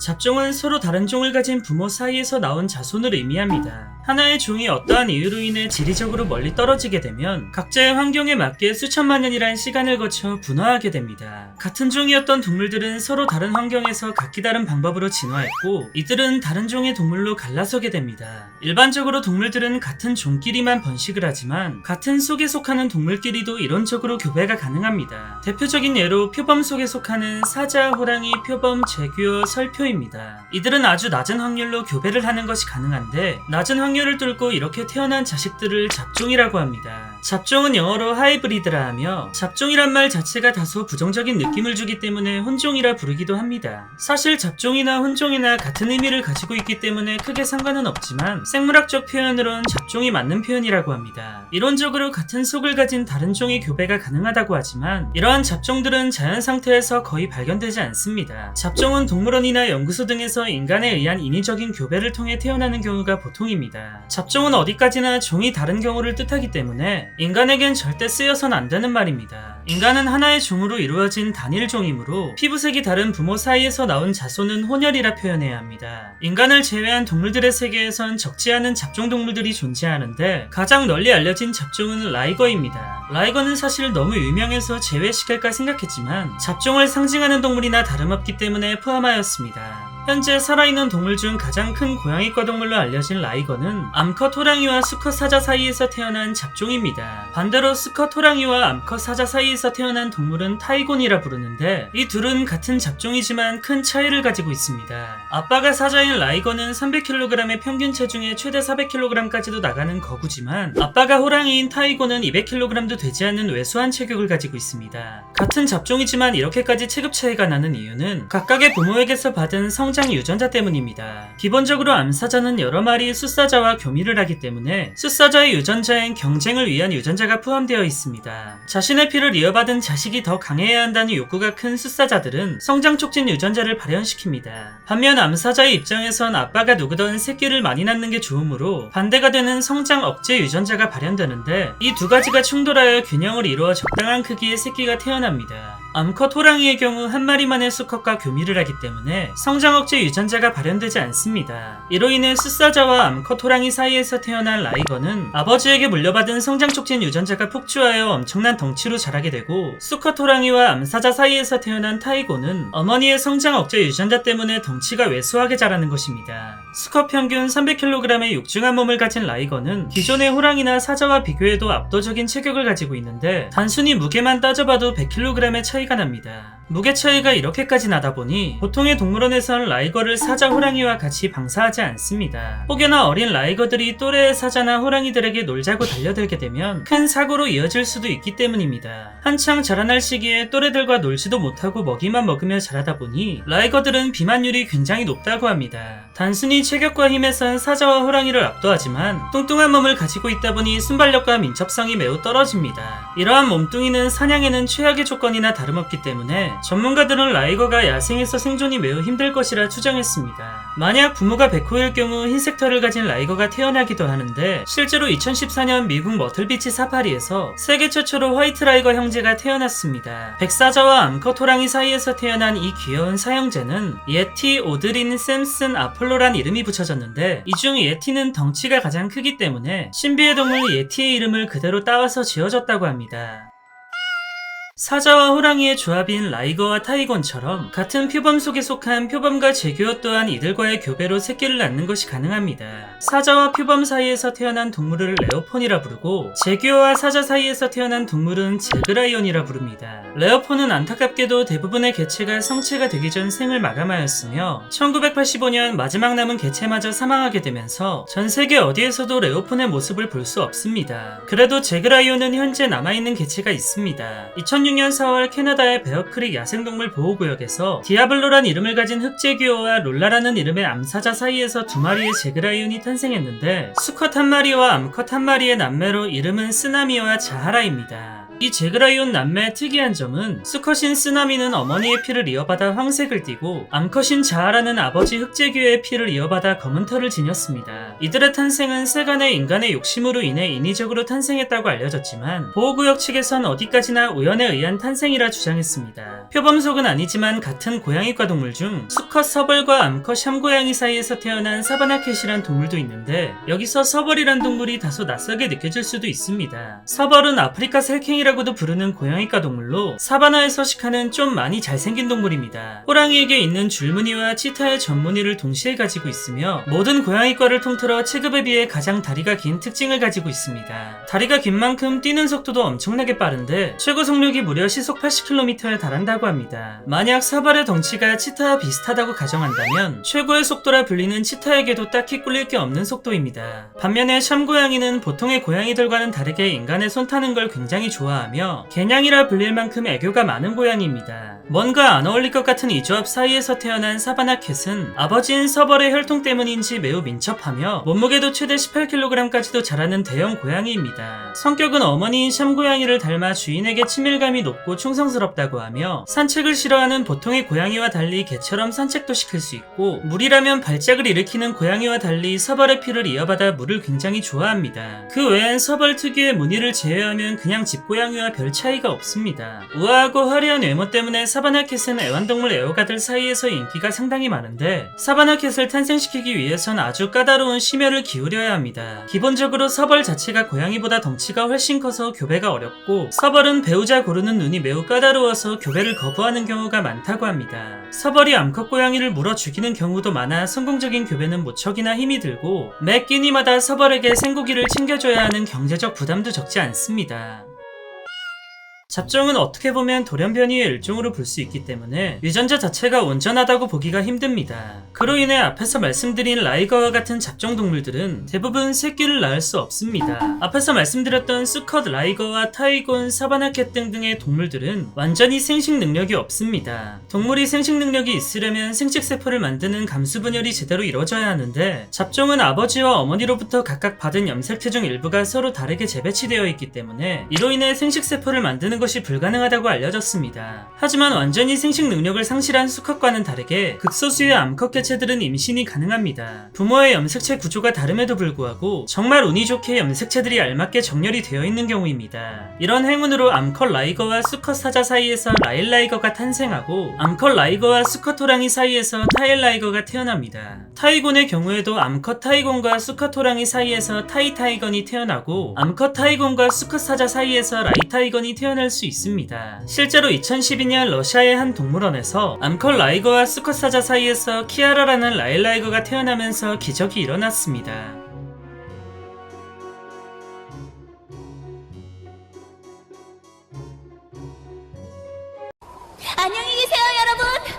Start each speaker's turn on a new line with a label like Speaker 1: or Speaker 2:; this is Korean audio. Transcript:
Speaker 1: 잡종은 서로 다른 종을 가진 부모 사이에서 나온 자손을 의미합니다. 하나의 종이 어떠한 이유로 인해 지리적으로 멀리 떨어지게 되면 각자의 환경에 맞게 수천만 년이란 시간을 거쳐 분화하게 됩니다. 같은 종이었던 동물들은 서로 다른 환경에서 각기 다른 방법으로 진화했고, 이들은 다른 종의 동물로 갈라서게 됩니다. 일반적으로 동물들은 같은 종끼리만 번식을 하지만 같은 속에 속하는 동물끼리도 이론적으로 교배가 가능합니다. 대표적인 예로 표범 속에 속하는 사자, 호랑이, 표범, 제규어, 설표입니다. 이들은 아주 낮은 확률로 교배를 하는 것이 가능한데, 낮은 확률을 뚫고 이렇게 태어난 자식들을 잡종이라고 합니다. 잡종은 영어로 하이브리드라 하며, 잡종이란 말 자체가 다소 부정적인 느낌을 주기 때문에 혼종이라 부르기도 합니다. 사실 잡종이나 혼종이나 같은 의미를 가지고 있기 때문에 크게 상관은 없지만 생물학적 표현으론 잡종이 맞는 표현이라고 합니다. 이론적으로 같은 속을 가진 다른 종의 교배가 가능하다고 하지만 이러한 잡종들은 자연 상태에서 거의 발견되지 않습니다. 잡종은 동물원이나 연구소 등에서 인간에 의한 인위적인 교배를 통해 태어나는 경우가 보통입니다. 잡종은 어디까지나 종이 다른 경우를 뜻하기 때문에 인간에겐 절대 쓰여선 안 되는 말입니다. 인간은 하나의 종으로 이루어진 단일 종이므로 피부색이 다른 부모 사이에서 나온 자손은 혼혈이라 표현해야 합니다. 인간을 제외한 동물들의 세계에선 적지 않은 잡종 동물들이 존재하는데, 가장 널리 알려진 잡종은 라이거입니다. 라이거는 사실 너무 유명해서 제외시킬까 생각했지만 잡종을 상징하는 동물이나 다름없기 때문에 포함하였습니다. 현재 살아있는 동물 중 가장 큰 고양이과 동물로 알려진 라이거는 암컷 호랑이와 수컷 사자 사이에서 태어난 잡종입니다. 반대로 수컷 호랑이와 암컷 사자 사이에서 태어난 동물은 타이곤이라 부르는데, 이 둘은 같은 잡종이지만 큰 차이를 가지고 있습니다. 아빠가 사자인 라이거는 300kg의 평균 체중에 최대 400kg까지도 나가는 거구지만, 아빠가 호랑이인 타이곤은 200kg도 되지 않는 왜소한 체격을 가지고 있습니다. 같은 잡종이지만 이렇게까지 체급 차이가 나는 이유는 각각의 부모에게서 받은 성장 유전자 때문입니다. 기본적으로 암사자는 여러 마리의 숫사자와 교미를 하기 때문에 숫사자의 유전자엔 경쟁을 위한 유전자가 포함되어 있습니다. 자신의 피를 이어받은 자식이 더 강해야 한다는 욕구가 큰 숫사자들은 성장 촉진 유전자를 발현시킵니다. 반면 암사자의 입장에선 아빠가 누구든 새끼를 많이 낳는 게 좋으므로 반대가 되는 성장 억제 유전자가 발현되는데, 이 두 가지가 충돌하여 균형을 이루어 적당한 크기의 새끼가 태어납니다. 암컷 호랑이의 경우 한 마리만의 수컷과 교미를 하기 때문에 성장 억제 유전자가 발현되지 않습니다. 이로 인해 숫사자와 암컷 호랑이 사이에서 태어난 라이거는 아버지에게 물려받은 성장 촉진 유전자가 폭주하여 엄청난 덩치로 자라게 되고, 수컷 호랑이와 암사자 사이에서 태어난 타이곤은 어머니의 성장 억제 유전자 때문에 덩치가 왜소하게 자라는 것입니다. 수컷 평균 300kg의 육중한 몸을 가진 라이거는 기존의 호랑이나 사자와 비교해도 압도적인 체격을 가지고 있는데, 단순히 무게만 따져봐도 100kg의 차이가 납니다. 무게 차이가 이렇게까지 나다 보니 보통의 동물원에선 라이거를 사자, 호랑이와 같이 방사하지 않습니다. 혹여나 어린 라이거들이 또래의 사자나 호랑이들에게 놀자고 달려들게 되면 큰 사고로 이어질 수도 있기 때문입니다. 한창 자라날 시기에 또래들과 놀지도 못하고 먹이만 먹으며 자라다 보니 라이거들은 비만율이 굉장히 높다고 합니다. 단순히 체격과 힘에선 사자와 호랑이를 압도하지만 뚱뚱한 몸을 가지고 있다 보니 순발력과 민첩성이 매우 떨어집니다. 이러한 몸뚱이는 사냥에는 최악의 조건이나 다름없기 때문에 전문가들은 라이거가 야생에서 생존이 매우 힘들 것이라 추정했습니다. 만약 부모가 백호일 경우 흰색 털을 가진 라이거가 태어나기도 하는데, 실제로 2014년 미국 머틀비치 사파리에서 세계 최초로 화이트 라이거 형제가 태어났습니다. 백사자와 암컷 호랑이 사이에서 태어난 이 귀여운 사형제는 예티, 오드린, 샘슨, 아폴로란 이름이 붙여졌는데, 이 중 예티는 덩치가 가장 크기 때문에 신비의 동물 예티의 이름을 그대로 따와서 지어졌다고 합니다. 사자와 호랑이의 조합인 라이거와 타이곤처럼 같은 표범 속에 속한 표범과 제규어 또한 이들과의 교배로 새끼를 낳는 것이 가능합니다. 사자와 표범 사이에서 태어난 동물을 레오폰이라 부르고, 제규어와 사자 사이에서 태어난 동물은 제그라이온이라 부릅니다. 레오폰은 안타깝게도 대부분의 개체가 성체가 되기 전 생을 마감하였으며 1985년 마지막 남은 개체마저 사망하게 되면서 전 세계 어디에서도 레오폰의 모습을 볼 수 없습니다. 그래도 제그라이온은 현재 남아있는 개체가 있습니다. 2006년 4월 캐나다의 베어크릭 야생동물 보호구역에서 디아블로란 이름을 가진 흑제규어와 롤라라는 이름의 암사자 사이에서 두 마리의 제그라이온이 탄생했는데, 수컷 한 마리와 암컷 한 마리의 남매로 이름은 쓰나미와 자하라입니다. 이 제그라이온 남매의 특이한 점은 수컷인 쓰나미는 어머니의 피를 이어받아 황색을 띠고 암컷인 자아라는 아버지 흑제규의 피를 이어받아 검은 털을 지녔습니다. 이들의 탄생은 세간의 인간의 욕심으로 인해 인위적으로 탄생했다고 알려졌지만 보호구역 측에선 어디까지나 우연에 의한 탄생이라 주장했습니다. 표범속은 아니지만 같은 고양이과 동물 중 수컷 서벌과 암컷 샴고양이 사이에서 태어난 사바나캣이란 동물도 있는데 여기서 서벌이란 동물이 다소 낯설게 느껴질 수도 있습니다. 서벌은 아프리카 살쾡이라고도 부르는 고양이과 동물로 사바나에 서식하는 좀 많이 잘생긴 동물입니다. 호랑이에게 있는 줄무늬와 치타의 전무늬를 동시에 가지고 있으며 모든 고양이과를 통틀어 체급에 비해 가장 다리가 긴 특징을 가지고 있습니다. 다리가 긴 만큼 뛰는 속도도 엄청나게 빠른데 최고 속력이 무려 시속 80km에 달한다고 합니다. 만약 서벌의 덩치가 치타와 비슷하다고 가정한다면 최고의 속도라 불리는 치타에게도 딱히 꿀릴 게 없는 속도입니다. 반면에 샴고양이는 보통의 고양이들과는 다르게 인간의 손 타는 걸 굉장히 좋아하며 개냥이라 불릴 만큼 애교가 많은 고양이입니다. 뭔가 안 어울릴 것 같은 이 조합 사이에서 태어난 사바나캣은 아버지인 서벌의 혈통 때문인지 매우 민첩하며 몸무게도 최대 18kg까지도 자라는 대형 고양이입니다. 성격은 어머니인 샴고양이를 닮아 주인에게 친밀감이 높고 충성스럽다고 하며 산책을 싫어하는 보통의 고양이와 달리 개처럼 산책도 시킬 수 있고 물이라면 발작을 일으키는 고양이와 달리 서벌의 피를 이어받아 물을 굉장히 좋아합니다. 그 외엔 서벌 특유의 무늬를 제외하면 그냥 집고양이와 별 차이가 없습니다. 우아하고 화려한 외모 때문에 사바나캣은 애완동물 애호가들 사이에서 인기가 상당히 많은데 사바나캣을 탄생시키기 위해선 아주 까다로운 심혈을 기울여야 합니다. 기본적으로 서벌 자체가 고양이보다 덩치가 훨씬 커서 교배가 어렵고 서벌은 배우자 고르는 눈이 매우 까다로워서 교배를 거부하는 경우가 많다고 합니다. 서벌이 암컷 고양이를 물어 죽이는 경우도 많아 성공적인 교배는 무척이나 힘이 들고 매 끼니마다 서벌에게 생고기를 챙겨줘야 하는 경제적 부담도 적지 않습니다. 잡종은 어떻게 보면 돌연변이의 일종으로 볼 수 있기 때문에 유전자 자체가 온전하다고 보기가 힘듭니다. 그로 인해 앞에서 말씀드린 라이거와 같은 잡종 동물들은 대부분 새끼를 낳을 수 없습니다. 앞에서 말씀드렸던 수컷 라이거와 타이곤, 사바나캣 등등의 동물들은 완전히 생식 능력이 없습니다. 동물이 생식 능력이 있으려면 생식세포를 만드는 감수분열이 제대로 이루어져야 하는데 잡종은 아버지와 어머니로부터 각각 받은 염색체 중 일부가 서로 다르게 재배치되어 있기 때문에 이로 인해 생식세포를 만드는 것이 불가능하다고 알려졌습니다. 하지만 완전히 생식 능력을 상실한 수컷과는 다르게 극소수의 암컷 개체들은 임신이 가능합니다. 부모의 염색체 구조가 다름에도 불구하고 정말 운이 좋게 염색체들이 알맞게 정렬이 되어 있는 경우입니다. 이런 행운으로 암컷 라이거와 수컷 사자 사이에서 라일 라이거가 탄생하고 암컷 라이거와 수컷 호랑이 사이에서 타일 라이거가 태어납니다. 타이곤의 경우에도 암컷 타이곤과 수컷 호랑이 사이에서 타이 타이건이 태어나고 암컷 타이곤과 수컷 사자 사이에서 라이 타이건이 태어날 수 있습니다. 실제로 2012년 러시아의 한 동물원에서 암컷 라이거와 수컷 사자 사이에서 키아라라는 라일 라이거가 태어나면서 기적이 일어났습니다.
Speaker 2: 안녕히 계세요, 여러분!